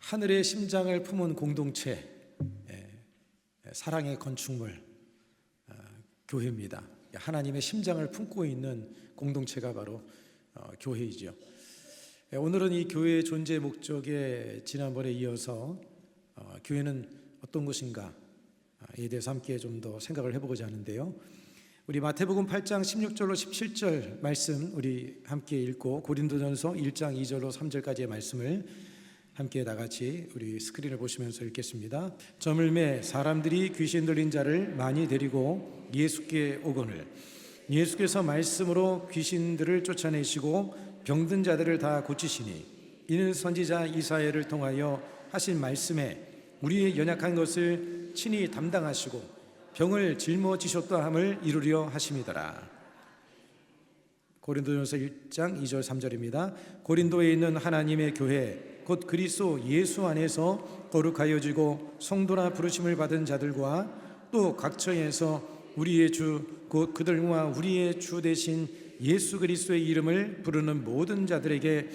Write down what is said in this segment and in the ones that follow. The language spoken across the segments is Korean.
하늘의 심장을 품은 공동체, 사랑의 건축물, 교회입니다. 하나님의 심장을 품고 있는 공동체가 바로 교회이죠. 오늘은 이 교회의 존재 목적에 지난번에 이어서 교회는 어떤 것인가에 대해서 함께 좀 더 생각을 해보고자 하는데요. 우리 마태복음 8장 16절로 17절 말씀 우리 함께 읽고 고린도전서 1장 2절로 3절까지의 말씀을 함께 나같이 우리 스크린을 보시면서 읽겠습니다. 저물매 사람들이 귀신 들린 자를 많이 데리고 예수께 오거늘 예수께서 말씀으로 귀신들을 쫓아내시고 병든 자들을 다 고치시니 이는 선지자 이사야를 통하여 하신 말씀에 우리의 연약한 것을 친히 담당하시고 병을 짊어지셨다 함을 이루려 하심이더라. 고린도전서 1장 2절 3절입니다. 고린도에 있는 하나님의 교회 곧 그리스도 예수 안에서 거룩하여지고 성도라 부르심을 받은 자들과 또 각처에서 우리의 주 곧 그들과 우리의 주 되신 예수 그리스도의 이름을 부르는 모든 자들에게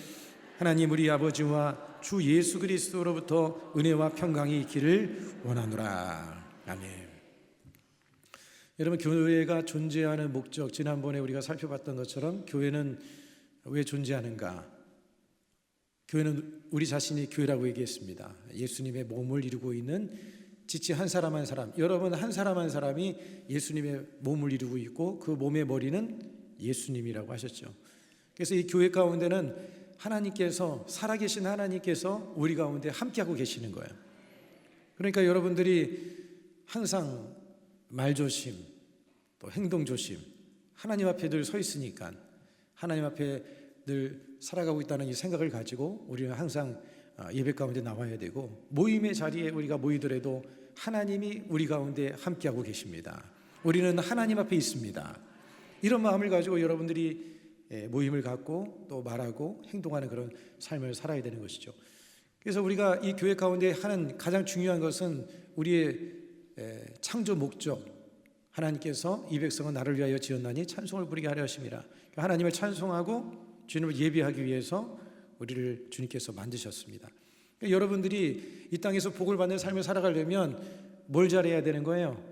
하나님 우리 아버지와 주 예수 그리스도로부터 은혜와 평강이 있기를 원하노라. 아멘. 여러분, 교회가 존재하는 목적, 지난번에 우리가 살펴봤던 것처럼 교회는 왜 존재하는가? 교회는 우리 자신이 교회라고 얘기했습니다. 예수님의 몸을 이루고 있는 지체 한 사람 한 사람, 여러분 한 사람 한 사람이 예수님의 몸을 이루고 있고 그 몸의 머리는 예수님이라고 하셨죠. 그래서 이 교회 가운데는 하나님께서, 살아계신 하나님께서 우리 가운데 함께하고 계시는 거예요. 그러니까 여러분들이 항상 말조심, 또 행동조심, 하나님 앞에 늘 서 있으니까 하나님 앞에 늘 살아가고 있다는 이 생각을 가지고 우리는 항상 예배 가운데 나와야 되고, 모임의 자리에 우리가 모이더라도 하나님이 우리 가운데 함께하고 계십니다. 우리는 하나님 앞에 있습니다. 이런 마음을 가지고 여러분들이 모임을 갖고 또 말하고 행동하는 그런 삶을 살아야 되는 것이죠. 그래서 우리가 이 교회 가운데 하는 가장 중요한 것은 우리의 창조 목적, 하나님께서 이 백성은 나를 위하여 지었나니 찬송을 부리게 하려 하심이라. 하나님을 찬송하고 주님을 예배하기 위해서 우리를 주님께서 만드셨습니다. 그러니까 여러분들이 이 땅에서 복을 받는 삶을 살아가려면 뭘 잘해야 되는 거예요?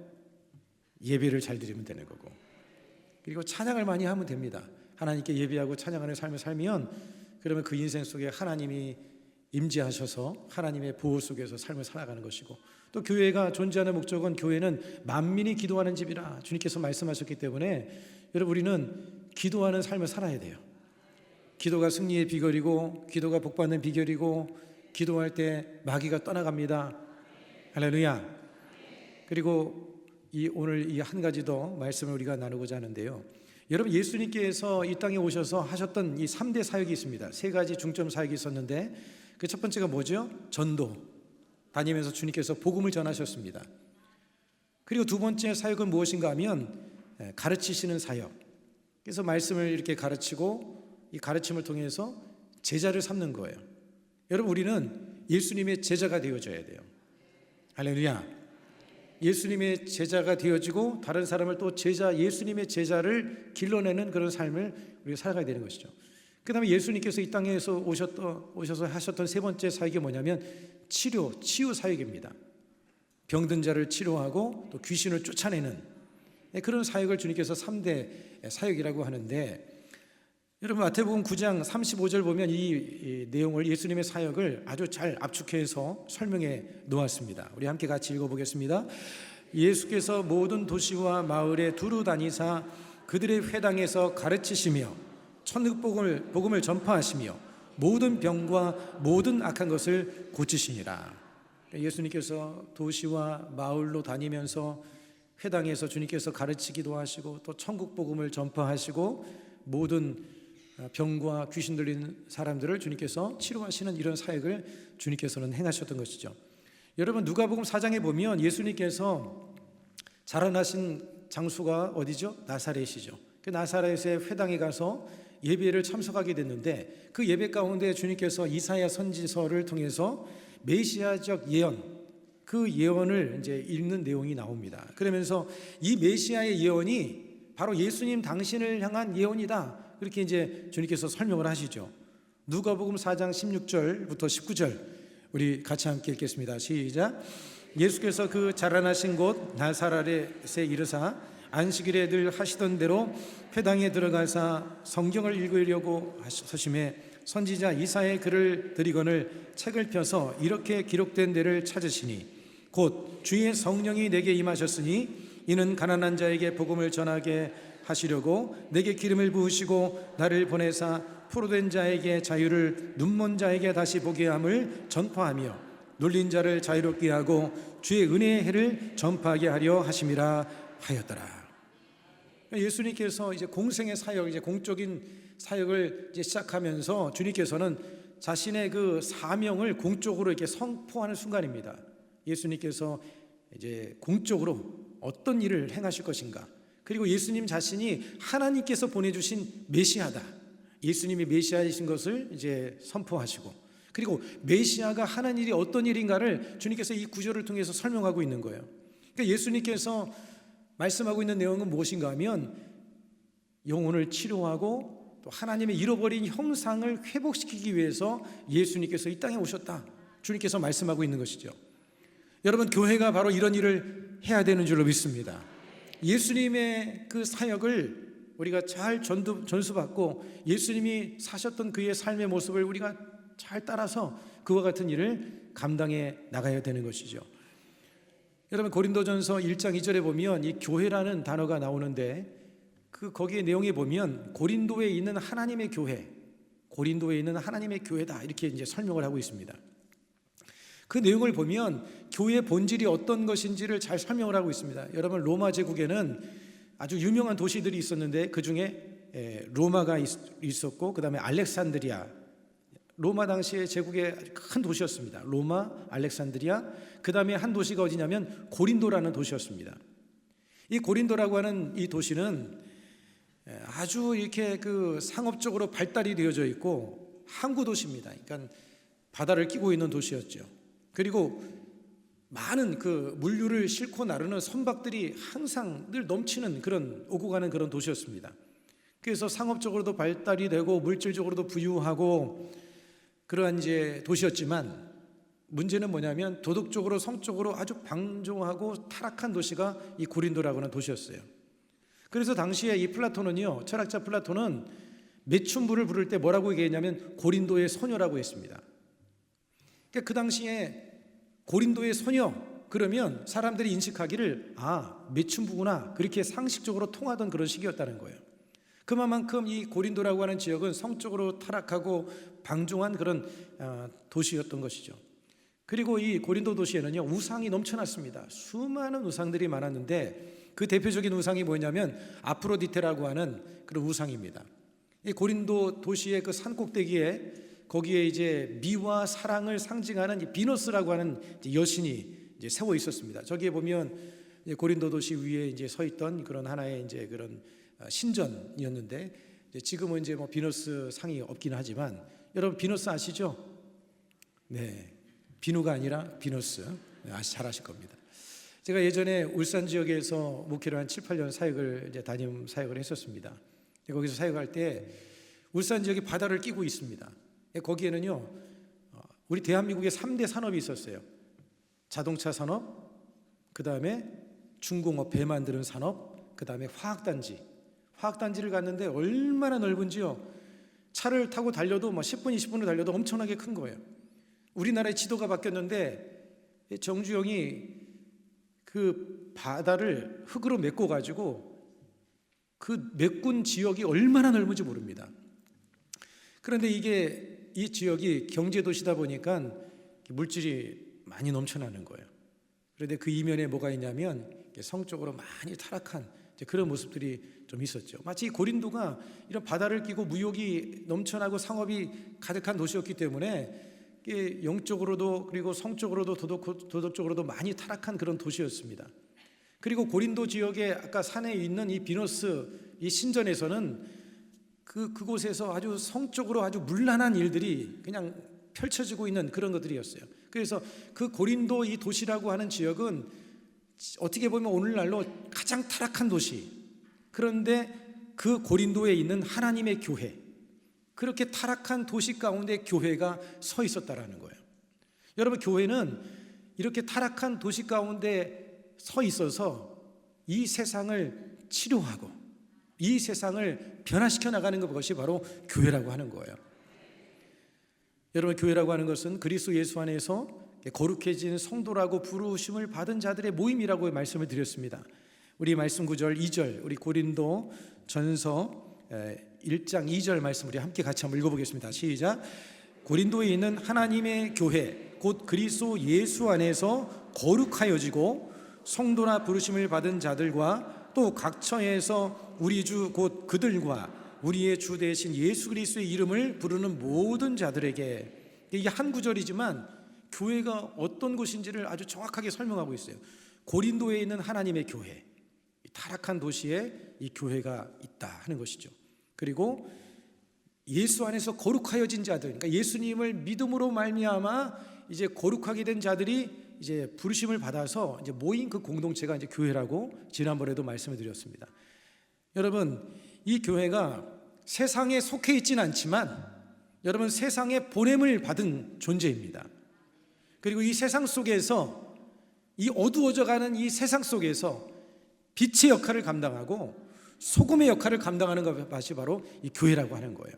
예배를 잘 드리면 되는 거고, 그리고 찬양을 많이 하면 됩니다. 하나님께 예배하고 찬양하는 삶을 살면 그러면 그 인생 속에 하나님이 임재하셔서 하나님의 보호 속에서 삶을 살아가는 것이고, 또 교회가 존재하는 목적은 교회는 만민이 기도하는 집이라 주님께서 말씀하셨기 때문에 여러분, 우리는 기도하는 삶을 살아야 돼요. 기도가 승리의 비결이고 기도가 복받는 비결이고, 기도할 때 마귀가 떠나갑니다. 할렐루야. 그리고 오늘 이 한 가지 더 말씀을 우리가 나누고자 하는데요. 여러분, 예수님께서 이 땅에 오셔서 하셨던 이 3대 사역이 있습니다. 3가지 중점 사역이 있었는데 그 첫 번째가 뭐죠? 전도. 다니면서 주님께서 복음을 전하셨습니다. 그리고 두 번째 사역은 무엇인가 하면 가르치시는 사역. 그래서 말씀을 이렇게 가르치고 이 가르침을 통해서 제자를 삼는 거예요. 여러분, 우리는 예수님의 제자가 되어져야 돼요. 할렐루야. 예수님의 제자가 되어지고 다른 사람을 또 예수님의 제자를 길러내는 그런 삶을 우리가 살아가야 되는 것이죠. 그 다음에 예수님께서 이 땅에서 오셔서 하셨던 세 번째 사역이 뭐냐면 치유 사역입니다. 병든 자를 치료하고 또 귀신을 쫓아내는 그런 사역을 주님께서 3대 사역이라고 하는데, 여러분 마태복음 9장 35절 보면 이 내용을, 예수님의 사역을 아주 잘 압축해서 설명해 놓았습니다. 우리 함께 같이 읽어보겠습니다. 예수께서 모든 도시와 마을에 두루 다니사 그들의 회당에서 가르치시며 천국복음을 전파하시며 모든 병과 모든 악한 것을 고치시니라. 예수님께서 도시와 마을로 다니면서 회당에서 주님께서 가르치기도 하시고 또 천국복음을 전파하시고 모든 병과 귀신 들린 사람들을 주님께서 치료하시는 이런 사역을 주님께서는 행하셨던 것이죠. 여러분, 누가복음 4장에 보면 예수님께서 자라나신 장소가 어디죠? 나사렛이죠. 그 나사렛의 회당에 가서 예배를 참석하게 됐는데 그 예배 가운데 주님께서 이사야 선지서를 통해서 메시아적 예언, 그 예언을 이제 읽는 내용이 나옵니다. 그러면서 이 메시아의 예언이 바로 예수님 당신을 향한 예언이다, 그렇게 이제 주님께서 설명을 하시죠. 누가복음 4장 16절부터 19절 우리 같이 함께 읽겠습니다. 시작. 예수께서 그 자라나신 곳 나사렛에 이르사 안식일에 늘 하시던 대로 회당에 들어가사 성경을 읽으려고 하심에 선지자 이사야의 글을 드리거늘 책을 펴서 이렇게 기록된 데를 찾으시니 곧 주의 성령이 내게 임하셨으니 이는 가난한 자에게 복음을 전하게 하시려고 내게 기름을 부으시고 나를 보내사 포로된 자에게 자유를 눈먼 자에게 다시 보게 함을 전파하며 눌린 자를 자유롭게 하고 주의 은혜의 해를 전파하게 하려 하심이라 하였더라. 예수님께서 이제 공생의 사역, 이제 공적인 사역을 이제 시작하면서 주님께서는 자신의 그 사명을 공적으로 이렇게 선포하는 순간입니다. 예수님께서 이제 공적으로 어떤 일을 행하실 것인가, 그리고 예수님 자신이 하나님께서 보내주신 메시아다, 예수님이 메시아이신 것을 이제 선포하시고, 그리고 메시아가 하는 일이 어떤 일인가를 주님께서 이 구절을 통해서 설명하고 있는 거예요. 그러니까 예수님께서 말씀하고 있는 내용은 무엇인가 하면 영혼을 치료하고 또 하나님의 잃어버린 형상을 회복시키기 위해서 예수님께서 이 땅에 오셨다, 주님께서 말씀하고 있는 것이죠. 여러분, 교회가 바로 이런 일을 해야 되는 줄로 믿습니다. 예수님의 그 사역을 우리가 잘 전수받고 예수님이 사셨던 그의 삶의 모습을 우리가 잘 따라서 그와 같은 일을 감당해 나가야 되는 것이죠. 여러분, 고린도전서 1장 2절에 보면 이 교회라는 단어가 나오는데 그 거기에 내용에 보면 고린도에 있는 하나님의 교회, 고린도에 있는 하나님의 교회다, 이렇게 이제 설명을 하고 있습니다. 그 내용을 보면 교회의 본질이 어떤 것인지를 잘 설명을 하고 있습니다. 여러분, 로마 제국에는 아주 유명한 도시들이 있었는데 그 중에 로마가 있었고, 그 다음에 알렉산드리아, 로마 당시의 제국의 큰 도시였습니다. 로마, 알렉산드리아, 그 다음에 한 도시가 어디냐면 고린도라는 도시였습니다. 이 고린도라고 하는 이 도시는 아주 이렇게 그 상업적으로 발달이 되어져 있고 항구 도시입니다. 그러니까 바다를 끼고 있는 도시였죠. 그리고 많은 그 물류를 싣고 나르는 선박들이 항상 늘 넘치는 그런, 오고 가는 그런 도시였습니다. 그래서 상업적으로도 발달이 되고 물질적으로도 부유하고 그러한 이제 도시였지만, 문제는 뭐냐면 도덕적으로 성적으로 아주 방종하고 타락한 도시가 이 고린도라고 하는 도시였어요. 그래서 당시에 이 플라톤은요, 철학자 플라톤은 매춘부를 부를 때 뭐라고 얘기했냐면 고린도의 소녀라고 했습니다. 그러니까 그 당시에 고린도의 소녀 그러면 사람들이 인식하기를 매춘부구나, 그렇게 상식적으로 통하던 그런 시기였다는 거예요. 그만큼 이 고린도라고 하는 지역은 성적으로 타락하고 방종한 그런 도시였던 것이죠. 그리고 이 고린도 도시에는요, 우상이 넘쳐났습니다. 수많은 우상들이 많았는데 그 대표적인 우상이 뭐냐면 아프로디테라고 하는 그런 우상입니다. 이 고린도 도시의 그 산 꼭대기에, 거기에 이제 미와 사랑을 상징하는 이 비너스라고 하는 여신이 이제 세워 있었습니다. 저기에 보면 고린도 도시 위에 이제 서 있던 그런 하나의 이제 그런 신전이었는데, 지금은 이제 뭐 비너스 상이 없긴 하지만, 여러분 비너스 아시죠? 네, 비누가 아니라 비너스. 잘 아실 겁니다. 제가 예전에 울산 지역에서 목회를 한 7, 8년 사역을 이제 담임 사역을 했었습니다. 거기서 사역할 때 울산 지역이 바다를 끼고 있습니다. 거기에는요, 우리 대한민국의 3대 산업이 있었어요. 자동차 산업, 그 다음에 중공업, 배 만드는 산업, 그 다음에 화학단지를 갔는데 얼마나 넓은지요. 차를 타고 달려도 10분, 20분을 달려도 엄청나게 큰 거예요. 우리나라의 지도가 바뀌었는데 정주영이 그 바다를 흙으로 메꿔 가지고 그 메꾼 지역이 얼마나 넓은지 모릅니다. 그런데 이 지역이 경제도시다 보니까 물질이 많이 넘쳐나는 거예요. 그런데 그 이면에 뭐가 있냐면 성적으로 많이 타락한 그런 모습들이 좀 있었죠. 마치 고린도가 이런 바다를 끼고 무역이 넘쳐나고 상업이 가득한 도시였기 때문에 영적으로도 그리고 성적으로도 도덕적으로도 많이 타락한 그런 도시였습니다. 그리고 고린도 지역에 아까 산에 있는 이 비너스 이 신전에서는 그곳에서 아주 성적으로 아주 문란한 일들이 그냥 펼쳐지고 있는 그런 것들이었어요. 그래서 그 고린도 이 도시라고 하는 지역은 어떻게 보면 오늘날로 가장 타락한 도시, 그런데 그 고린도에 있는 하나님의 교회, 그렇게 타락한 도시 가운데 교회가 서 있었다라는 거예요. 여러분, 교회는 이렇게 타락한 도시 가운데 서 있어서 이 세상을 치료하고 이 세상을 변화시켜 나가는 것이 바로 교회라고 하는 거예요. 여러분, 교회라고 하는 것은 그리스도 예수 안에서 거룩해진 성도라고 부르심을 받은 자들의 모임이라고 말씀을 드렸습니다. 우리 말씀 구절 2절, 우리 고린도 전서 1장 2절 말씀 우리 함께 같이 한번 읽어보겠습니다. 시작. 고린도에 있는 하나님의 교회 곧 그리스도 예수 안에서 거룩하여지고 성도라 부르심을 받은 자들과 또 각 처에서 우리 주 곧 그들과 우리의 주 대신 예수 그리스도의 이름을 부르는 모든 자들에게, 이게 한 구절이지만 교회가 어떤 곳인지를 아주 정확하게 설명하고 있어요. 고린도에 있는 하나님의 교회, 타락한 도시에 이 교회가 있다 하는 것이죠. 그리고 예수 안에서 거룩하여진 자들, 그러니까 예수님을 믿음으로 말미암아 이제 거룩하게 된 자들이 이제 부르심을 받아서 이제 모인 그 공동체가 이제 교회라고 지난번에도 말씀을 드렸습니다. 여러분, 이 교회가 세상에 속해 있지는 않지만 여러분, 세상에 보냄을 받은 존재입니다. 그리고 이 세상 속에서, 이 어두워져가는 이 세상 속에서 빛의 역할을 감당하고 소금의 역할을 감당하는 것이 바로 이 교회라고 하는 거예요.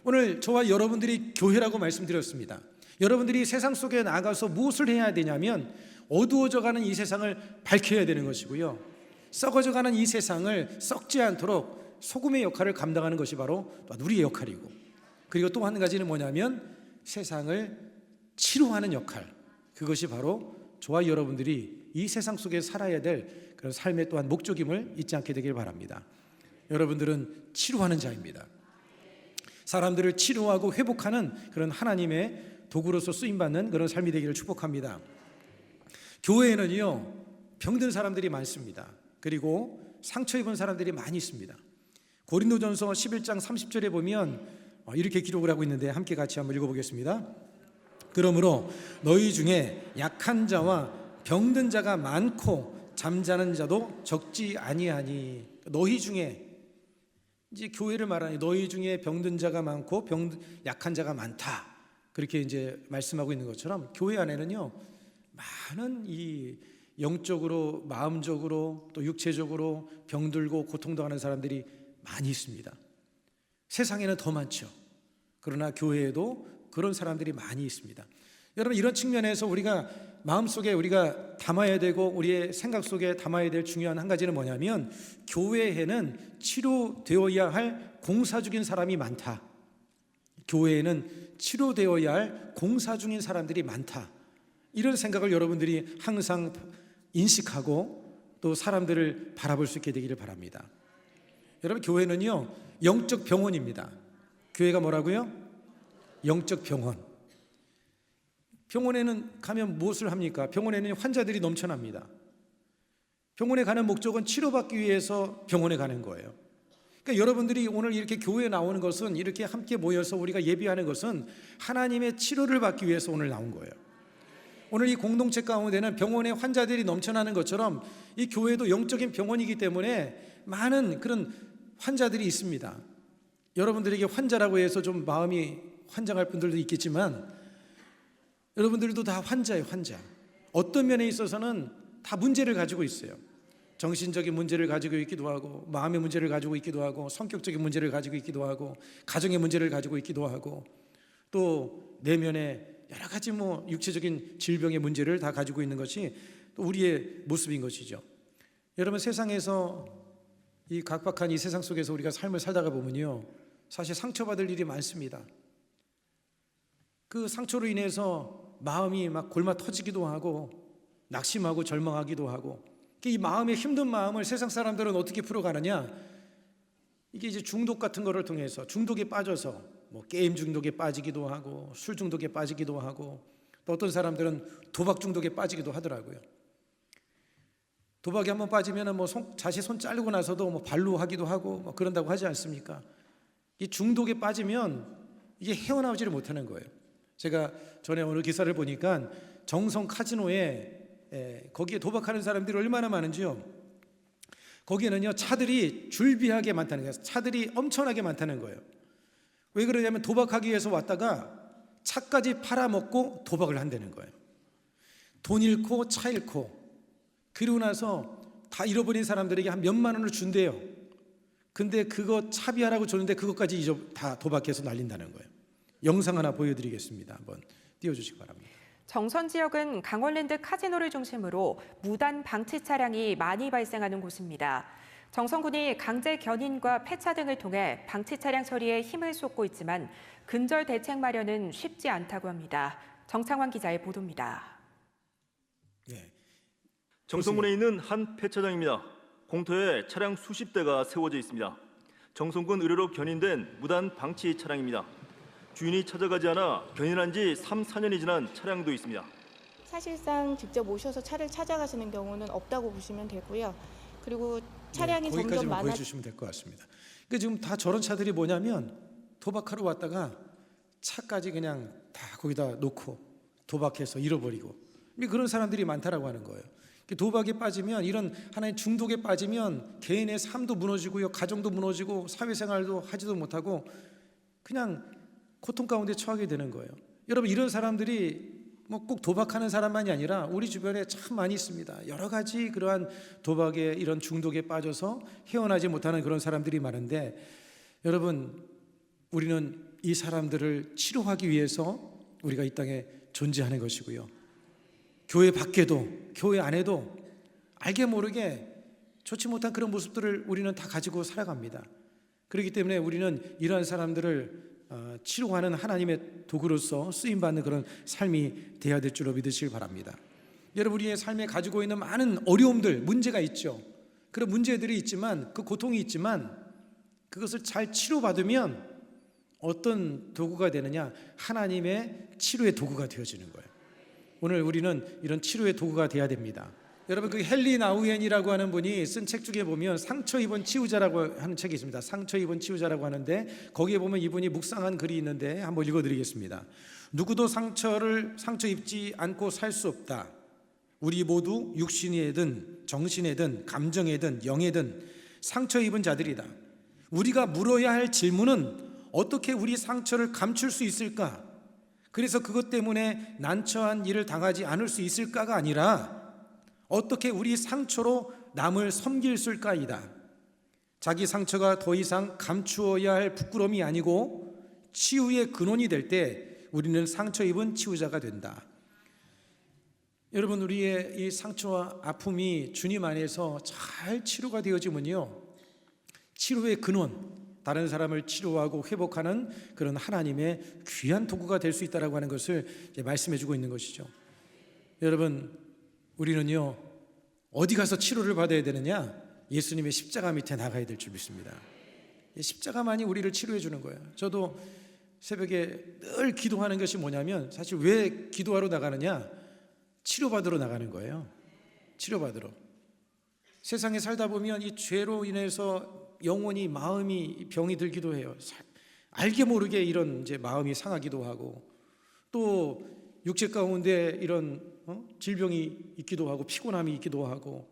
오늘 저와 여러분들이 교회라고 말씀드렸습니다. 여러분들이 세상 속에 나가서 무엇을 해야 되냐면 어두워져가는 이 세상을 밝혀야 되는 것이고요, 썩어져가는 이 세상을 썩지 않도록 소금의 역할을 감당하는 것이 바로 우리의 역할이고, 그리고 또 한 가지는 뭐냐면 세상을 치료하는 역할, 그것이 바로 저와 여러분들이 이 세상 속에 살아야 될 그런 삶의 또한 목적임을 잊지 않게 되길 바랍니다. 여러분들은 치료하는 자입니다. 사람들을 치료하고 회복하는 그런 하나님의 도구로서 쓰임받는 그런 삶이 되기를 축복합니다. 교회에는요, 병든 사람들이 많습니다. 그리고 상처 입은 사람들이 많이 있습니다. 고린도전서 11장 30절에 보면 이렇게 기록을 하고 있는데 함께 같이 한번 읽어보겠습니다. 그러므로 너희 중에 약한 자와 병든 자가 많고 잠자는 자도 적지 아니하니, 너희 중에, 이제 교회를 말하니 너희 중에 병든 자가 많고 약한 자가 많다, 그렇게 이제 말씀하고 있는 것처럼 교회 안에는요, 많은 이 영적으로, 마음적으로, 또 육체적으로 병들고 고통당하는 사람들이 많이 있습니다. 세상에는 더 많죠. 그러나 교회에도 그런 사람들이 많이 있습니다. 여러분, 이런 측면에서 우리가 마음속에 우리가 담아야 되고 우리의 생각 속에 담아야 될 중요한 한 가지는 뭐냐면, 교회에는 치료되어야 할 공사 중인 사람이 많다. 교회에는 치료되어야 할 공사 중인 사람들이 많다. 이런 생각을 여러분들이 항상 인식하고 또 사람들을 바라볼 수 있게 되기를 바랍니다. 여러분, 교회는요, 영적 병원입니다. 교회가 뭐라고요? 영적 병원. 병원에는 가면 무엇을 합니까? 병원에는 환자들이 넘쳐납니다. 병원에 가는 목적은 치료받기 위해서 병원에 가는 거예요. 그러니까 여러분들이 오늘 이렇게 교회에 나오는 것은, 이렇게 함께 모여서 우리가 예배하는 것은 하나님의 치료를 받기 위해서 오늘 나온 거예요. 오늘 이 공동체 가운데는 병원에 환자들이 넘쳐나는 것처럼 이 교회도 영적인 병원이기 때문에 많은 그런 환자들이 있습니다. 여러분들에게 환자라고 해서 좀 마음이 환장할 분들도 있겠지만 여러분들도 다 환자예요, 환자. 어떤 면에 있어서는 다 문제를 가지고 있어요. 정신적인 문제를 가지고 있기도 하고, 마음의 문제를 가지고 있기도 하고, 성격적인 문제를 가지고 있기도 하고, 가정의 문제를 가지고 있기도 하고, 또 내면에 여러 가지 육체적인 질병의 문제를 다 가지고 있는 것이 또 우리의 모습인 것이죠. 여러분, 세상에서 이 각박한 이 세상 속에서 우리가 삶을 살다가 보면요, 사실 상처받을 일이 많습니다. 그 상처로 인해서 마음이 막 골마 터지기도 하고, 낙심하고 절망하기도 하고, 이 마음의 힘든 마음을 세상 사람들은 어떻게 풀어가느냐? 이게 이제 중독 같은 거를 통해서, 중독에 빠져서 게임 중독에 빠지기도 하고, 술 중독에 빠지기도 하고, 또 어떤 사람들은 도박 중독에 빠지기도 하더라고요. 도박에 한번 빠지면 자식 손 자르고 나서도 발로 하기도 하고 그런다고 하지 않습니까? 이 중독에 빠지면 이게 헤어나오지를 못하는 거예요. 제가 전에 어느 기사를 보니까 정성 카지노에 거기에 도박하는 사람들이 얼마나 많은지요. 거기에는요, 차들이 줄비하게 많다는 거예요. 차들이 엄청나게 많다는 거예요. 왜 그러냐면 도박하기 위해서 왔다가 차까지 팔아먹고 도박을 한다는 거예요. 돈 잃고 차 잃고, 그리고 나서 다 잃어버린 사람들에게 한 몇만 원을 준대요. 근데 그거 차비하라고 줬는데 그것까지 다 도박해서 날린다는 거예요. 영상 하나 보여드리겠습니다. 한번 띄워주시기 바랍니다. 정선 지역은 강원랜드 카지노를 중심으로 무단 방치 차량이 많이 발생하는 곳입니다. 정선군이 강제 견인과 폐차 등을 통해 방치 차량 처리에 힘을 쏟고 있지만 근절 대책 마련은 쉽지 않다고 합니다. 정창환 기자의 보도입니다. 네. 정선군에 있는 한 폐차장입니다. 공터에 차량 수십 대가 세워져 있습니다. 정선군 의뢰로 견인된 무단 방치 차량입니다. 주인이 찾아가지 않아 견인한 지 3, 4년이 지난 차량도 있습니다. 사실상 직접 오셔서 차를 찾아가시는 경우는 없다고 보시면 되고요. 그리고 차량이 점점 거기까지만 보여주시면 될 것 같습니다. 그러니까 지금 다 저런 차들이 뭐냐면 도박하러 왔다가 차까지 그냥 다 거기다 놓고 도박해서 잃어버리고, 그런 사람들이 많다라고 하는 거예요. 도박에 빠지면, 이런 하나의 중독에 빠지면 개인의 삶도 무너지고요, 가정도 무너지고 사회생활도 하지도 못하고 그냥 고통 가운데 처하게 되는 거예요. 여러분, 이런 사람들이 뭐 꼭 도박하는 사람만이 아니라 우리 주변에 참 많이 있습니다. 여러 가지 그러한 도박의 이런 중독에 빠져서 헤어나지 못하는 그런 사람들이 많은데, 여러분, 우리는 이 사람들을 치료하기 위해서 우리가 이 땅에 존재하는 것이고요. 교회 밖에도 교회 안에도 알게 모르게 좋지 못한 그런 모습들을 우리는 다 가지고 살아갑니다. 그렇기 때문에 우리는 이러한 사람들을 치료하는 하나님의 도구로서 쓰임받는 그런 삶이 되어야 될 줄로 믿으시길 바랍니다. 여러분, 우리의 삶에 가지고 있는 많은 어려움들, 문제가 있죠. 그런 문제들이 있지만, 그 고통이 있지만 그것을 잘 치료받으면 어떤 도구가 되느냐? 하나님의 치료의 도구가 되어지는 거예요. 오늘 우리는 이런 치료의 도구가 되어야 됩니다. 여러분, 그 헨리 나우엔이라고 하는 분이 쓴 책 중에 보면 상처 입은 치유자라고 하는 책이 있습니다. 상처 입은 치유자라고 하는데, 거기에 보면 이분이 묵상한 글이 있는데 한번 읽어드리겠습니다. 누구도 상처 입지 않고 살 수 없다. 우리 모두 육신이든 정신이든 감정이든 영이든 상처 입은 자들이다. 우리가 물어야 할 질문은 어떻게 우리 상처를 감출 수 있을까? 그래서 그것 때문에 난처한 일을 당하지 않을 수 있을까가 아니라 어떻게 우리 상처로 남을 섬길 수 있을까이다. 자기 상처가 더 이상 감추어야 할 부끄러움이 아니고 치유의 근원이 될 때 우리는 상처 입은 치유자가 된다. 여러분, 우리의 이 상처와 아픔이 주님 안에서 잘 치료가 되어지면요, 치료의 근원, 다른 사람을 치료하고 회복하는 그런 하나님의 귀한 도구가 될 수 있다라고 하는 것을 말씀해 주고 있는 것이죠. 여러분, 우리는요, 어디 가서 치료를 받아야 되느냐? 예수님의 십자가 밑에 나가야 될 줄 믿습니다. 십자가만이 우리를 치료해 주는 거예요. 저도 새벽에 늘 기도하는 것이 뭐냐면, 사실 왜 기도하러 나가느냐? 치료받으러 나가는 거예요. 치료받으러. 세상에 살다 보면 이 죄로 인해서 영혼이, 마음이 병이 들기도 해요. 알게 모르게 이런 이제 마음이 상하기도 하고, 또 육체 가운데 이런 질병이 있기도 하고, 피곤함이 있기도 하고,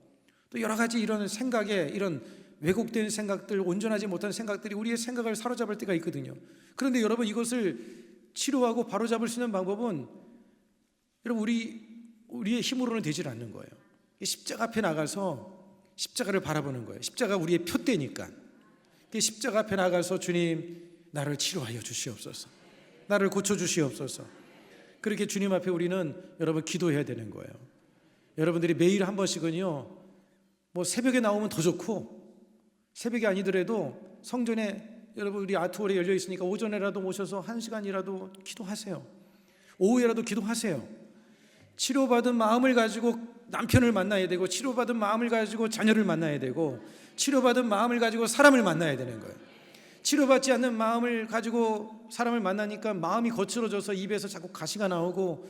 또 여러 가지 이런 생각에, 이런 왜곡된 생각들, 온전하지 못한 생각들이 우리의 생각을 사로잡을 때가 있거든요. 그런데 여러분, 이것을 치료하고 바로잡을 수 있는 방법은, 여러분, 우리의 힘으로는 되질 않는 거예요. 십자가 앞에 나가서 십자가를 바라보는 거예요. 십자가 우리의 표대니까. 십자가 앞에 나가서 주님, 나를 치료하여 주시옵소서, 나를 고쳐주시옵소서. 그렇게 주님 앞에 우리는 여러분 기도해야 되는 거예요. 여러분들이 매일 한 번씩은요, 뭐 새벽에 나오면 더 좋고, 새벽이 아니더라도 성전에 여러분 우리 아트홀에 열려 있으니까 오전에라도 오셔서 1시간이라도 기도하세요. 오후에라도 기도하세요. 치료받은 마음을 가지고 남편을 만나야 되고, 치료받은 마음을 가지고 자녀를 만나야 되고, 치료받은 마음을 가지고 사람을 만나야 되는 거예요. 치료받지 않는 마음을 가지고 사람을 만나니까 마음이 거칠어져서 입에서 자꾸 가시가 나오고,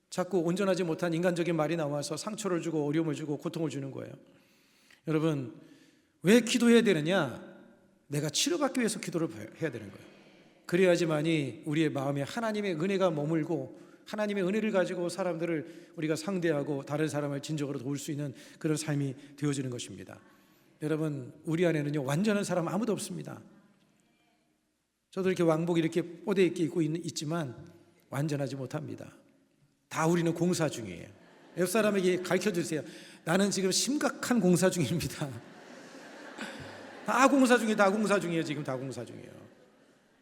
자꾸 온전하지 못한 인간적인 말이 나와서 상처를 주고 어려움을 주고 고통을 주는 거예요. 여러분, 왜 기도해야 되느냐? 내가 치료받기 위해서 기도를 해야 되는 거예요. 그래야지만이 우리의 마음에 하나님의 은혜가 머물고, 하나님의 은혜를 가지고 사람들을 우리가 상대하고 다른 사람을 진정으로 도울 수 있는 그런 삶이 되어지는 것입니다. 여러분, 우리 안에는요, 완전한 사람 아무도 없습니다. 저도 이렇게 왕복 이렇게 뽀대 입게 입고 있지만 완전하지 못합니다. 다 우리는 공사 중이에요. 옆 사람에게 가르쳐 주세요. 나는 지금 심각한 공사 중입니다. 다 공사 중이에요. 다 공사 중이에요. 지금 다 공사 중이에요.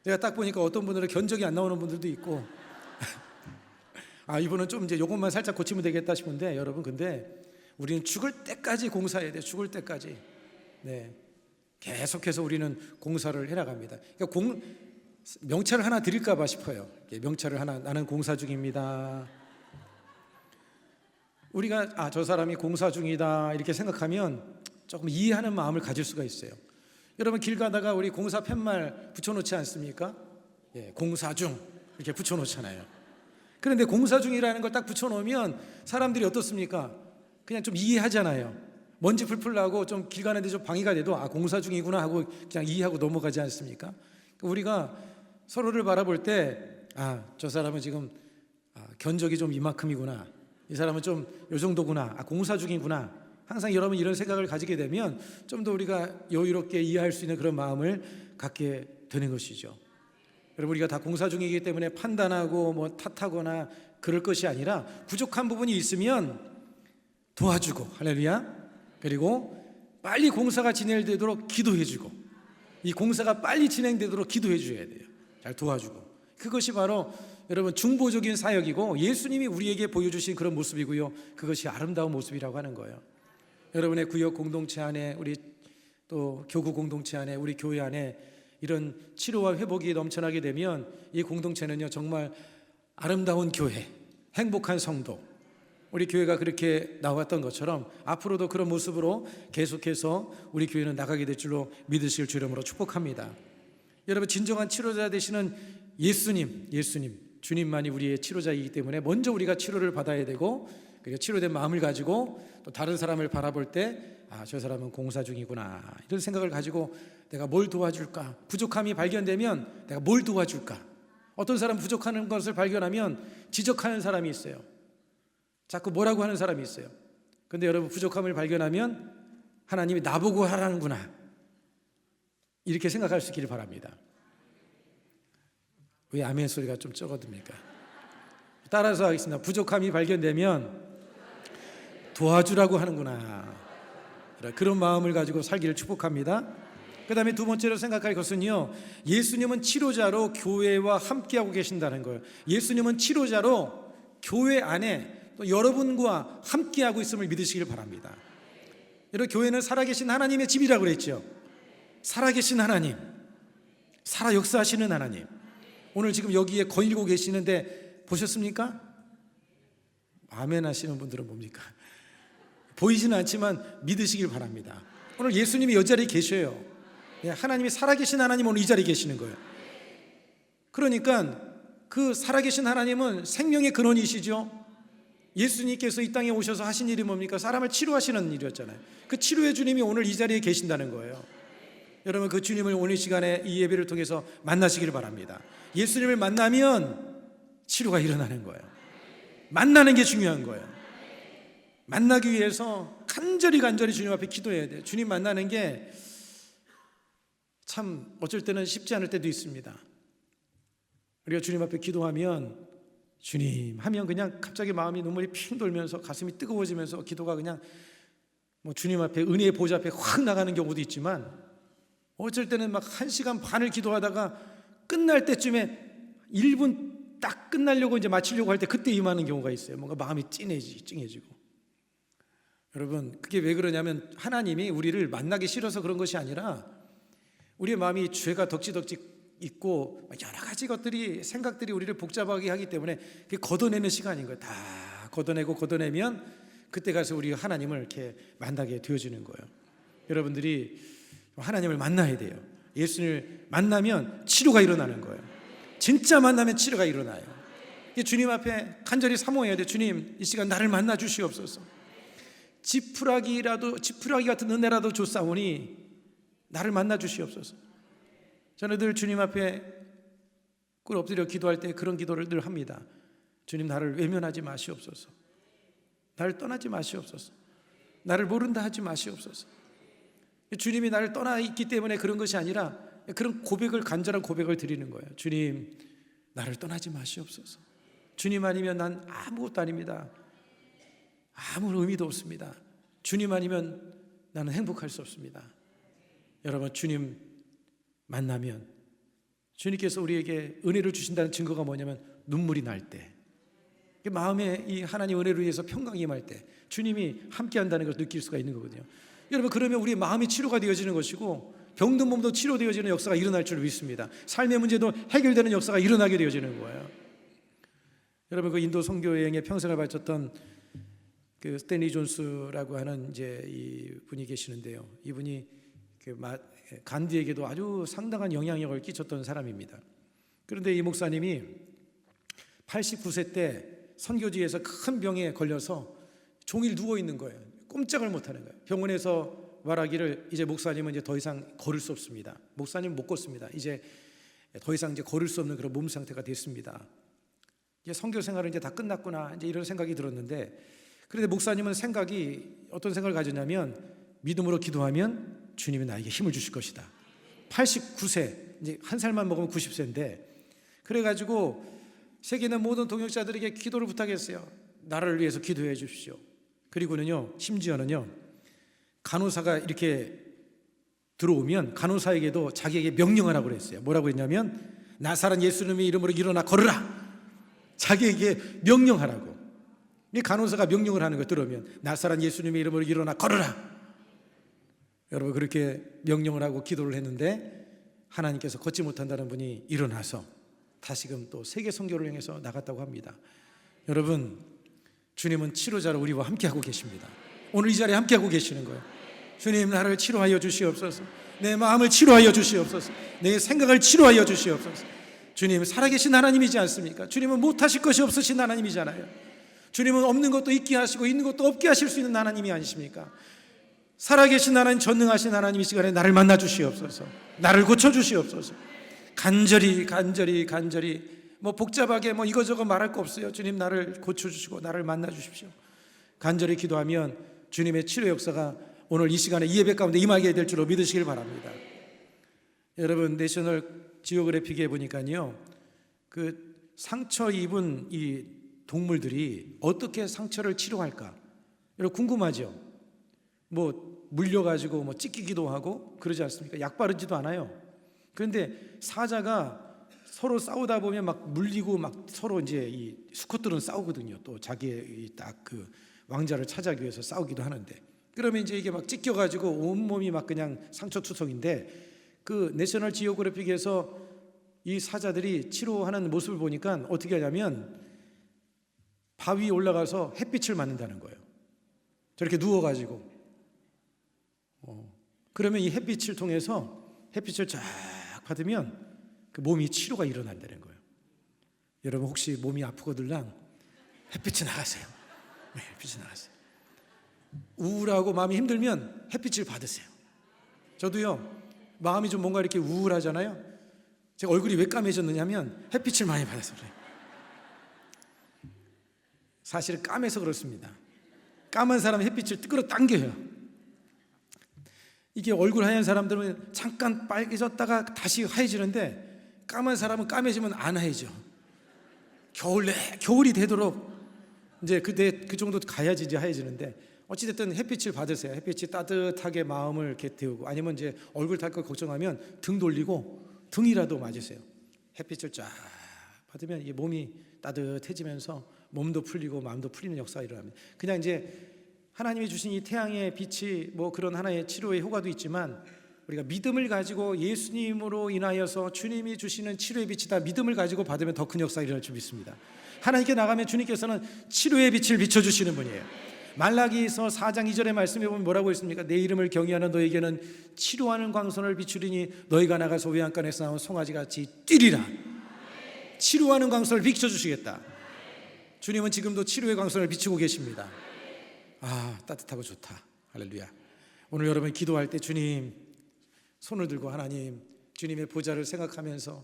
내가 딱 보니까 어떤 분들은 견적이 안 나오는 분들도 있고 이분은 좀 이제 요것만 살짝 고치면 되겠다 싶은데, 여러분 근데 우리는 죽을 때까지 공사해야 돼요. 죽을 때까지. 네, 계속해서 우리는 공사를 해나갑니다. 그러니까 명찰을 하나 드릴까 봐 싶어요. 명찰을 하나, 나는 공사 중입니다. 우리가 저 사람이 공사 중이다 이렇게 생각하면 조금 이해하는 마음을 가질 수가 있어요. 여러분 길 가다가 우리 공사 팻말 붙여놓지 않습니까? 공사 중 이렇게 붙여놓잖아요. 그런데 공사 중이라는 걸 딱 붙여놓으면 사람들이 어떻습니까? 그냥 좀 이해하잖아요. 먼지 풀풀 나고 좀 길 가는데 좀 방해가 돼도 공사 중이구나 하고 그냥 이해하고 넘어가지 않습니까? 우리가 서로를 바라볼 때 저 사람은 지금 견적이 좀 이만큼이구나, 이 사람은 좀 요 정도구나, 공사 중이구나, 항상 여러분 이런 생각을 가지게 되면 좀 더 우리가 여유롭게 이해할 수 있는 그런 마음을 갖게 되는 것이죠. 여러분 우리가 다 공사 중이기 때문에 판단하고 뭐 탓하거나 그럴 것이 아니라 부족한 부분이 있으면 도와주고, 할렐루야. 그리고 빨리 공사가 진행되도록 기도해주고, 이 공사가 빨리 진행되도록 기도해 줘야 돼요. 잘 도와주고. 그것이 바로 여러분 중보적인 사역이고 예수님이 우리에게 보여주신 그런 모습이고요. 그것이 아름다운 모습이라고 하는 거예요. 여러분의 구역 공동체 안에, 우리 또 교구 공동체 안에, 우리 교회 안에 이런 치료와 회복이 넘쳐나게 되면 이 공동체는요 정말 아름다운 교회, 행복한 성도, 우리 교회가 그렇게 나왔던 것처럼 앞으로도 그런 모습으로 계속해서 우리 교회는 나가게 될 줄로 믿으실 주 이름으로 축복합니다. 여러분 진정한 치료자 되시는 예수님, 주님만이 우리의 치료자이기 때문에 먼저 우리가 치료를 받아야 되고, 그리고 치료된 마음을 가지고 또 다른 사람을 바라볼 때 저 사람은 공사 중이구나 이런 생각을 가지고 내가 뭘 도와줄까, 부족함이 발견되면 내가 뭘 도와줄까. 어떤 사람 부족한 것을 발견하면 지적하는 사람이 있어요. 자꾸 뭐라고 하는 사람이 있어요. 근데 여러분 부족함을 발견하면 하나님이 나보고 하라는구나 이렇게 생각할 수 있기를 바랍니다. 왜 아멘 소리가 좀 적어듭니까? 따라서 하겠습니다. 부족함이 발견되면 도와주라고 하는구나, 그런 마음을 가지고 살기를 축복합니다. 그 다음에 두 번째로 생각할 것은요, 예수님은 치료자로 교회와 함께하고 계신다는 거예요. 예수님은 치료자로 교회 안에 또 여러분과 함께하고 있음을 믿으시길 바랍니다. 여러분 교회는 살아계신 하나님의 집이라고 그랬죠. 살아계신 하나님, 살아 역사하시는 하나님, 오늘 지금 여기에 거닐고 계시는데 보셨습니까? 아멘 하시는 분들은 뭡니까? 보이지는 않지만 믿으시길 바랍니다. 오늘 예수님이 이 자리에 계셔요. 하나님이 살아계신 하나님 오늘 이 자리에 계시는 거예요. 그러니까 그 살아계신 하나님은 생명의 근원이시죠. 예수님께서 이 땅에 오셔서 하신 일이 뭡니까? 사람을 치료하시는 일이었잖아요. 그 치료의 주님이 오늘 이 자리에 계신다는 거예요. 여러분 그 주님을 오늘 시간에 이 예배를 통해서 만나시기를 바랍니다. 예수님을 만나면 치료가 일어나는 거예요. 만나는 게 중요한 거예요. 만나기 위해서 간절히 주님 앞에 기도해야 돼요. 주님 만나는 게 참 어쩔 때는 쉽지 않을 때도 있습니다. 우리가 주님 앞에 기도하면 주님 하면 그냥 갑자기 마음이 눈물이 핑 돌면서 가슴이 뜨거워지면서 기도가 그냥 주님 앞에 은혜의 보좌 앞에 확 나가는 경우도 있지만, 어쩔 때는 막 1시간 반을 기도하다가 끝날 때쯤에 1분 딱 끝나려고 이제 마치려고 할 때 그때 임하는 경우가 있어요. 뭔가 마음이 찡해지고. 여러분 그게 왜 그러냐면 하나님이 우리를 만나기 싫어서 그런 것이 아니라 우리의 마음이 죄가 덕지덕지 있고 여러 가지 것들이, 생각들이 우리를 복잡하게 하기 때문에 그게 걷어내는 시간인 거예요. 다 걷어내면 그때 가서 우리가 하나님을 이렇게 만나게 되어지는 거예요. 여러분들이 하나님을 만나야 돼요. 예수님을 만나면 치료가 일어나는 거예요. 진짜 만나면 치료가 일어나요. 주님 앞에 간절히 사모해야 돼요. 주님 이 시간 나를 만나 주시옵소서. 지푸라기 같은 은혜라도 줬사오니 나를 만나 주시옵소서. 저는 늘 주님 앞에 꿇어 엎드려 기도할 때 그런 기도를 늘 합니다. 주님 나를 외면하지 마시옵소서. 나를 떠나지 마시옵소서. 나를 모른다 하지 마시옵소서. 주님이 나를 떠나 있기 때문에 그런 것이 아니라 그런 고백을, 간절한 고백을 드리는 거예요. 주님 나를 떠나지 마시옵소서. 주님 아니면 난 아무것도 아닙니다. 아무 의미도 없습니다. 주님 아니면 나는 행복할 수 없습니다. 여러분, 주님 만나면 주님께서 우리에게 은혜를 주신다는 증거가 뭐냐면 눈물이 날 때, 마음에 이 하나님 은혜로 인해서 평강이 임할 때 주님이 함께한다는 걸 느낄 수가 있는 거거든요. 여러분, 그러면 우리의 마음이 치료가 되어지는 것이고 병든 몸도 치료되어지는 역사가 일어날 줄 믿습니다. 삶의 문제도 해결되는 역사가 일어나게 되어지는 거예요. 여러분, 그 인도 선교 여행에 평생을 바쳤던 그 스탠리 존스라고 하는 이제 이 분이 계시는데요. 이분이 그 간디에게도 아주 상당한 영향력을 끼쳤던 사람입니다. 그런데 이 목사님이 89세 때 선교지에서 큰 병에 걸려서 종일 누워 있는 거예요. 꼼짝을 못 하는 거예요. 병원에서 말하기를 이제 목사님은 이제 더 이상 걸을 수 없습니다. 목사님은 못 걷습니다. 이제 더 이상 이제 걸을 수 없는 그런 몸 상태가 됐습니다. 이제 선교 생활은 이제 다 끝났구나, 이제 이런 생각이 들었는데, 그런데 목사님은 어떤 생각을 가졌냐면 믿음으로 기도하면 주님이 나에게 힘을 주실 것이다. 89세, 이제 한 살만 먹으면 90세인데, 그래가지고 세계 있는 모든 동역자들에게 기도를 부탁했어요. 나라를 위해서 기도해 주십시오. 그리고는요, 심지어는요, 간호사가 이렇게 들어오면 간호사에게도 자기에게 명령을 하고 그랬어요. 뭐라고 했냐면 나사렛 예수님의 이름으로 일어나 걸으라. 자기에게 명령하라고. 이 간호사가 명령을 하는 거 들으면 나사렛 예수님의 이름으로 일어나 걸으라. 여러분, 그렇게 명령을 하고 기도를 했는데 하나님께서 걷지 못한다는 분이 일어나서 다시금 또 세계 선교를 향해서 나갔다고 합니다. 여러분, 주님은 치료자로 우리와 함께하고 계십니다. 오늘 이 자리에 함께하고 계시는 거예요. 주님, 나를 치료하여 주시옵소서. 내 마음을 치료하여 주시옵소서. 내 생각을 치료하여 주시옵소서. 주님, 살아계신 하나님이지 않습니까? 주님은 못하실 것이 없으신 하나님이잖아요. 주님은 없는 것도 있게 하시고 있는 것도 없게 하실 수 있는 하나님이 아니십니까? 살아계신 하나님, 전능하신 하나님, 이 시간에 나를 만나 주시옵소서. 나를 고쳐 주시옵소서. 간절히 복잡하게 이거저거 말할 거 없어요. 주님, 나를 고쳐 주시고 나를 만나 주십시오. 간절히 기도하면 주님의 치료 역사가 오늘 이 시간에 이 예배 가운데 임하게 될 줄로 믿으시길 바랍니다. 여러분, 내셔널 지오그래픽에 보니까요, 그 상처 입은 이 동물들이 어떻게 상처를 치료할까? 여러분, 궁금하죠? 물려가지고 찢기기도 하고 그러지 않습니까? 약 바르지도 않아요. 그런데 사자가 서로 싸우다 보면 막 물리고 막 서로 이제 이 수컷들은 싸우거든요. 또 자기의 딱 그 왕자를 차지하기 위해서 싸우기도 하는데, 그러면 이제 이게 막 찢겨가지고 온몸이 막 그냥 상처투성인데, 그 내셔널 지오그래픽에서 이 사자들이 치료하는 모습을 보니까 어떻게 하냐면 바위에 올라가서 햇빛을 맞는다는 거예요. 저렇게 누워가지고. 그러면 이 햇빛을 통해서 햇빛을 쫙 받으면 그 몸이 치료가 일어난다는 거예요. 여러분, 혹시 몸이 아프거들랑 햇빛에 나가세요. 네, 햇빛에 나가세요. 우울하고 마음이 힘들면 햇빛을 받으세요. 저도요, 마음이 좀 뭔가 이렇게 우울하잖아요. 제가 얼굴이 왜 까매졌느냐면 햇빛을 많이 받아서 그래요. 사실 까매서 그렇습니다. 까만 사람은 햇빛을 끌어당겨요. 이게 얼굴 하얀 사람들은 잠깐 빨개졌다가 다시 하얘지는데, 까만 사람은 까매지면 안 하얘져. 겨울이 되도록 이제 그 정도 가야지 이제 하얘지는데, 어찌됐든 햇빛을 받으세요. 햇빛이 따뜻하게 마음을 이렇게 데우고, 아니면 이제 얼굴 탈 거 걱정하면 등 돌리고 등이라도 맞으세요. 햇빛을 쫙 받으면 이 몸이 따뜻해지면서 몸도 풀리고 마음도 풀리는 역사가 일어납니다. 그냥 이제 하나님이 주신 이 태양의 빛이 그런 하나의 치료의 효과도 있지만, 우리가 믿음을 가지고 예수님으로 인하여서 주님이 주시는 치료의 빛이다, 믿음을 가지고 받으면 더 큰 역사가 일어날 줄 믿습니다. 하나님께 나가면 주님께서는 치료의 빛을 비춰주시는 분이에요. 말라기서 4장 2절의 말씀에 보면 뭐라고 있습니까? 내 이름을 경외하는 너에게는 치료하는 광선을 비추리니 너희가 나가서 외양간에서 나온 송아지같이 뛰리라. 치료하는 광선을 비춰주시겠다. 주님은 지금도 치료의 광선을 비추고 계십니다. 따뜻하고 좋다. 할렐루야. 오늘 여러분 기도할 때 주님 손을 들고 하나님, 주님의 보좌를 생각하면서,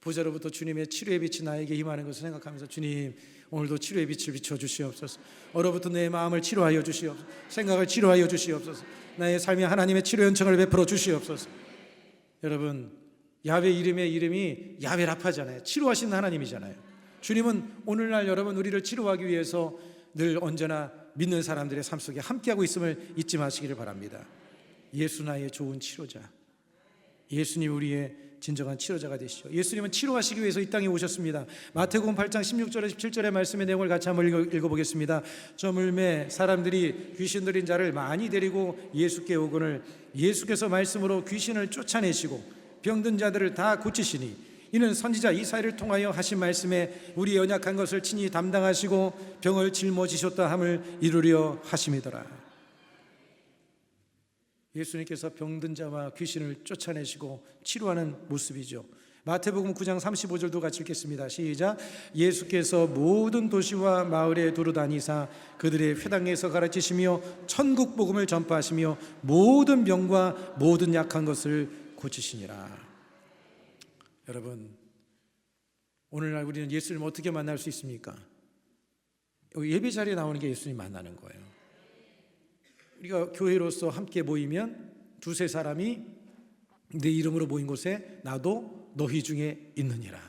보좌로부터 주님의 치료의 빛이 나에게 임하는 것을 생각하면서, 주님 오늘도 치료의 빛을 비춰 주시옵소서. 얼어붙은 내 마음을 치료하여 주시옵소서. 생각을 치료하여 주시옵소서. 나의 삶에 하나님의 치료 연청을 베풀어 주시옵소서. 여러분, 야훼 이름이 야훼 라파잖아요. 치료하시는 하나님이잖아요. 주님은 오늘날 여러분 우리를 치료하기 위해서 늘 언제나 믿는 사람들의 삶 속에 함께하고 있음을 잊지 마시기를 바랍니다. 예수 나의 좋은 치료자, 예수님 우리의 진정한 치료자가 되시죠. 예수님은 치료하시기 위해서 이 땅에 오셨습니다. 마태복음 8장 16절에 17절의 말씀의 내용을 같이 한번 읽어보겠습니다. 저 물매 사람들이 귀신 들린 자를 많이 데리고 예수께 오거늘 예수께서 말씀으로 귀신을 쫓아내시고 병든 자들을 다 고치시니 이는 선지자 이사야를 통하여 하신 말씀에 우리 연약한 것을 친히 담당하시고 병을 짊어지셨다 함을 이루려 하심이더라. 예수님께서 병든 자와 귀신을 쫓아내시고 치료하는 모습이죠. 마태복음 9장 35절도 같이 읽겠습니다. 시작. 예수께서 모든 도시와 마을에 두루다니사 그들의 회당에서 가르치시며 천국 복음을 전파하시며 모든 병과 모든 약한 것을 고치시니라. 여러분, 오늘날 우리는 예수님을 어떻게 만날 수 있습니까? 예배 자리에 나오는 게 예수님 만나는 거예요. 우리가 교회로서 함께 모이면 두세 사람이 내 이름으로 모인 곳에 나도 너희 중에 있느니라.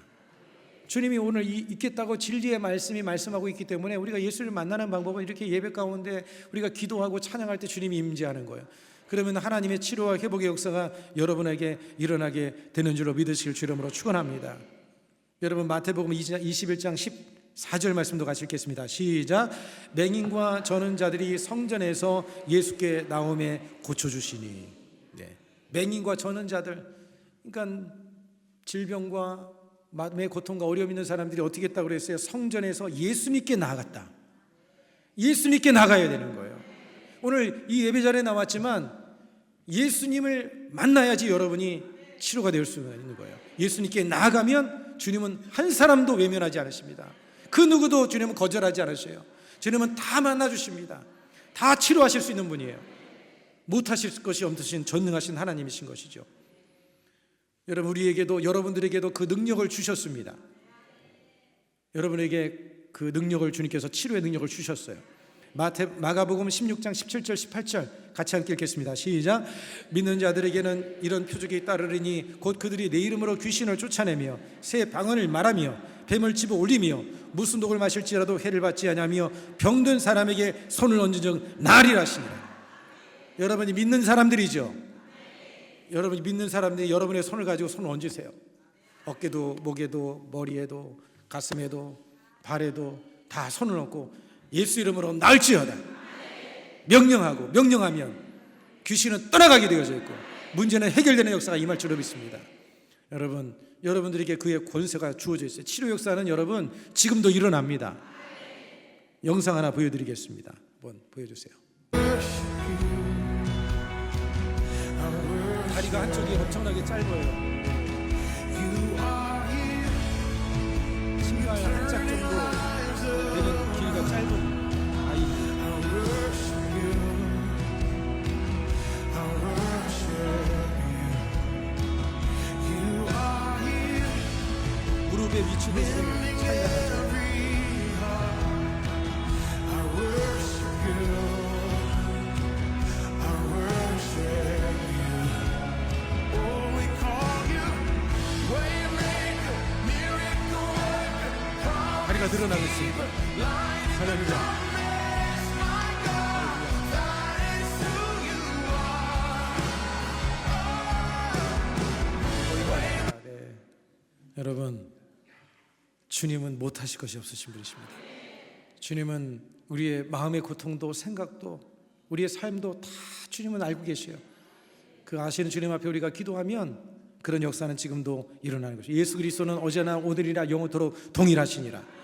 주님이 오늘 있겠다고 진리의 말씀이 말씀하고 있기 때문에 우리가 예수를 만나는 방법은 이렇게 예배 가운데 우리가 기도하고 찬양할 때 주님이 임재하는 거예요. 그러면 하나님의 치료와 회복의 역사가 여러분에게 일어나게 되는 줄로 믿으실 주 이름으로 축원합니다. 여러분 마태복음 21장 14절 말씀도 같이 읽겠습니다. 시작. 맹인과 저는 자들이 성전에서 예수께 나오매 고쳐주시니. 네. 맹인과 저는 자들, 그러니까 질병과 마음의 고통과 어려움 있는 사람들이 어떻게 했다고 그랬어요? 성전에서 예수 믿게 나아갔다. 예수 믿게 나가야 되는 거예요. 오늘 이 예배 자리에 나왔지만 예수님을 만나야지 여러분이 치료가 될 수 있는 거예요. 예수님께 나아가면 주님은 한 사람도 외면하지 않으십니다. 그 누구도 주님은 거절하지 않으셔요. 주님은 다 만나주십니다. 다 치료하실 수 있는 분이에요. 못하실 것이 없으신 전능하신 하나님이신 것이죠. 여러분 우리에게도 여러분들에게도 그 능력을 주셨습니다. 여러분에게 그 능력을 주님께서 치료의 능력을 주셨어요. 마가복음 16장 17절 18절 같이 함께 읽겠습니다. 시작. 믿는 자들에게는 이런 표적이 따르리니 곧 그들이 내 이름으로 귀신을 쫓아내며 새 방언을 말하며 뱀을 집어 올리며 무슨 독을 마실지라도 해를 받지 아니하며 병든 사람에게 손을 얹은 즉 나으리라시니라. 여러분이 믿는 사람들이죠. 여러분이 믿는 사람들이 여러분의 손을 가지고 손을 얹으세요. 어깨도 목에도 머리에도 가슴에도 발에도 다 손을 얹고 예수 이름으로 나을지어다 명령하고 명령하면 귀신은 떠나가게 되어져 있고 문제는 해결되는 역사가 임할 줄로 믿습니다. 여러분들에게 그의 권세가 주어져 있어요. 치료 역사는 여러분 지금도 일어납니다. 영상 하나 보여드리겠습니다. 한번 보여주세요. 다리가 한쪽이 엄청나게 짧아요. 신발 한 짝 정도 되는 길이가 짧은 아이입니다. 무릎의 위치도 지금 차이가 나죠. 다리가 늘어나고 있습니다. 할렐루야. 네. 여러분, 주님은 못하실 것이 없으신 분이십니다. 주님은 우리의 마음의 고통도 생각도 우리의 삶도 다 주님은 알고 계셔요. 그 아시는 주님 앞에 우리가 기도하면 그런 역사는 지금도 일어나는 것이죠. 예수 그리스도는 어제나 오늘이나 영원토록 동일하시니라.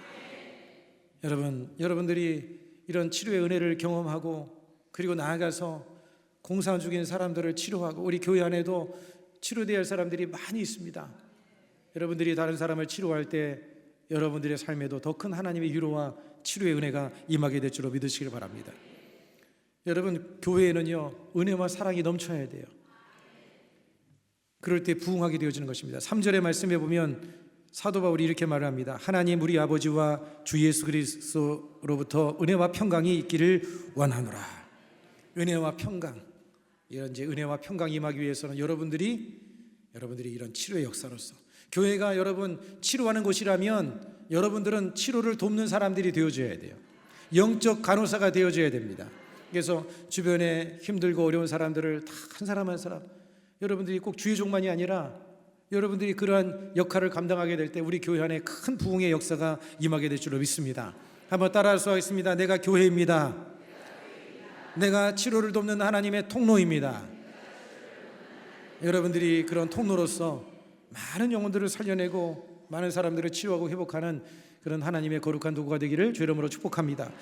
여러분들이 이런 치료의 은혜를 경험하고 그리고 나아가서 공상 중인 사람들을 치료하고 우리 교회 안에도 치료되어야 할 사람들이 많이 있습니다. 여러분들이 다른 사람을 치료할 때 여러분들의 삶에도 더 큰 하나님의 위로와 치료의 은혜가 임하게 될 줄로 믿으시길 바랍니다. 여러분 교회에는요 은혜와 사랑이 넘쳐야 돼요. 그럴 때 부흥하게 되어지는 것입니다. 3절의 말씀에 보면 사도 바울이 이렇게 말을 합니다. 하나님 우리 아버지와 주 예수 그리스도로부터 은혜와 평강이 있기를 원하노라. 은혜와 평강, 이런 이제 은혜와 평강이 임하기 위해서는 여러분들이 이런 치료의 역사로서 교회가 여러분 치료하는 곳이라면 여러분들은 치료를 돕는 사람들이 되어줘야 돼요. 영적 간호사가 되어줘야 됩니다. 그래서 주변에 힘들고 어려운 사람들을 다 한 사람 한 사람, 여러분들이 꼭 주의종만이 아니라 여러분들이 그러한 역할을 감당하게 될 때 우리 교회 안에 큰 부흥의 역사가 임하게 될 줄로 믿습니다. 한번 따라서 하겠습니다. 내가 교회입니다. 내가 치료를 돕는 하나님의 통로입니다. 여러분들이 그런 통로로서 많은 영혼들을 살려내고 많은 사람들을 치유하고 회복하는 그런 하나님의 거룩한 도구가 되기를 주의 이름으로 축복합니다.